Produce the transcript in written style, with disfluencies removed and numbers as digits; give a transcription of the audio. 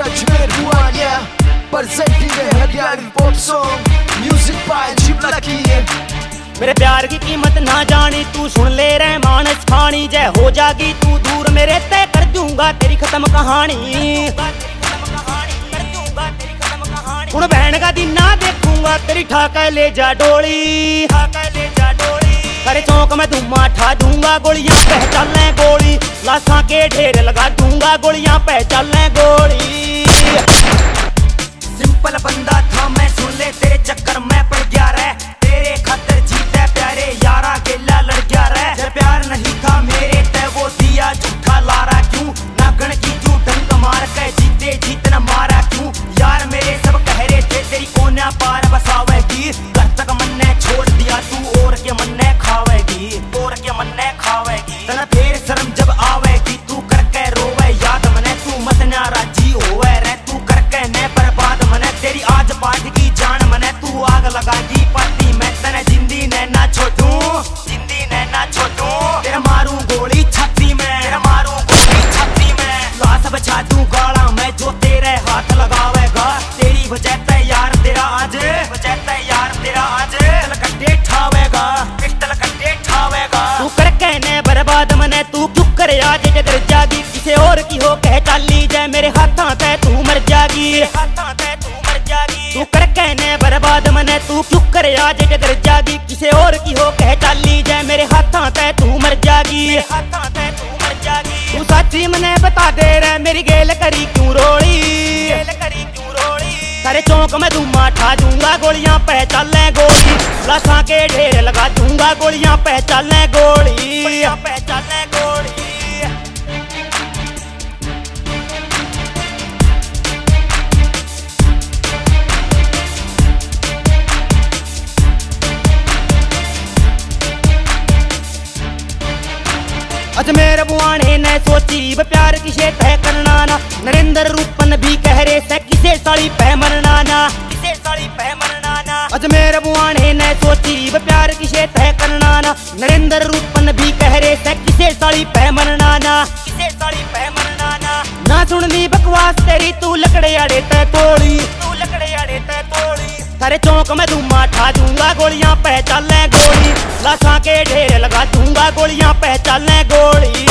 Ajmer Buania, presenting the Haryani pop song, music by Jiblaki। मेरे प्यार की कीमत ना जानी तू सुन ले रहमान खानी, जय हो जागी तू दूर मेरे तय कर दूंगा तेरी खत्म कहानी। उन बहन का दिन ना देखूंगा तेरी ठाका ले जा डोली, करे चौक में धुआं ठा दूंगा, गोलियां पहचान ले गोली, लाशा के ढेर लगा दूंगा, गोलियां पहचान ले गोली। सिंपल बंदा था मैं, सुन ले तेरे चक्कर में पड़ गया रे, तेरे खातिर जीते प्यारे यारा गेला लड़ गया रे। जब प्यार नहीं था मेरे ते वो दिया झूठा लारा क्यों, नागण की क्यों डंक मार के जीते जीतना मारा क्यों। यार मेरे सब कह रहे थे तेरी कोन्या पार बसावेगी, घर तक मन्ने छोड़ दिया तू और के मन्ने खावेगी, और के मन्ने खावेगी। तना फिर शर्म जब आवेगी तू करके रोवे याद मने, तू मत ना राजी होवे रे तू करके ने बर्बाद मने। तेरी आज पार्टी की जान मने, तू आग लगागी पार्टी में, तने जिंदी ने ना छोड़ू, जिंदी ने ना छोड़ू। तेरा मारू गोली छाती में, तेरा मारू गोली छाती में, लाश बचा दूं गाला में जो तेरे हाथ लगावेगा। तेरी वजह ते यार तेरा आज, वजह ते यार तेरा आज कट्टे ठावेगा, पिस्टल कट्टे ठावेगा। तू करके ने बर्बाद मने, तू क्यों करे आज जगर जागी, किसे और की हो कह चाली जाए मेरे हाथां ते तू मर जागी, हाथां ते तू मर जागी। तू करके ने बर्बाद मने, तू क्यों करे आज जगर जागी, किसे और की हो कह चाली जाए मेरे हाथां ते तू मर जागी, हाथां ते तू मर जागी। तू सच्ची मने बता दे रे मेरी गेल करी क्यों रोली, गेल करी क्यों रोली। सारे चौक में धुआं ठा दूंगा, गोलियां पहचान ले गोली, लाशा के ढेर लगा दूंगा, गोलियां पहचान ले गोली, गोलियां पहचान ले गोली। अजमेर बुआने ने सोची व प्यार किसे तय करना ना, नरेंद्र रूपन भी कह रहे से किसे साड़ी पह मरना ना, किसे साड़ी पह मरना ना। अजमेर बुआने ने सोची व प्यार किसे तय करना ना, नरेंद्र रूपन भी कह रहे से किसे साड़ी पह मरना ना, किसे साड़ी पह मरना ना। ना सुननी बकवास तेरी तू लकड़े अड़े तय तोड़ी, तू लकड़े अड़े तय तोड़ी। सारे चौक में धुआं ठा दूंगा, गोलियां पहचान ले गोली, लाशा के ढेर लगा दूंगा, गोलियां पहचान ले गोली।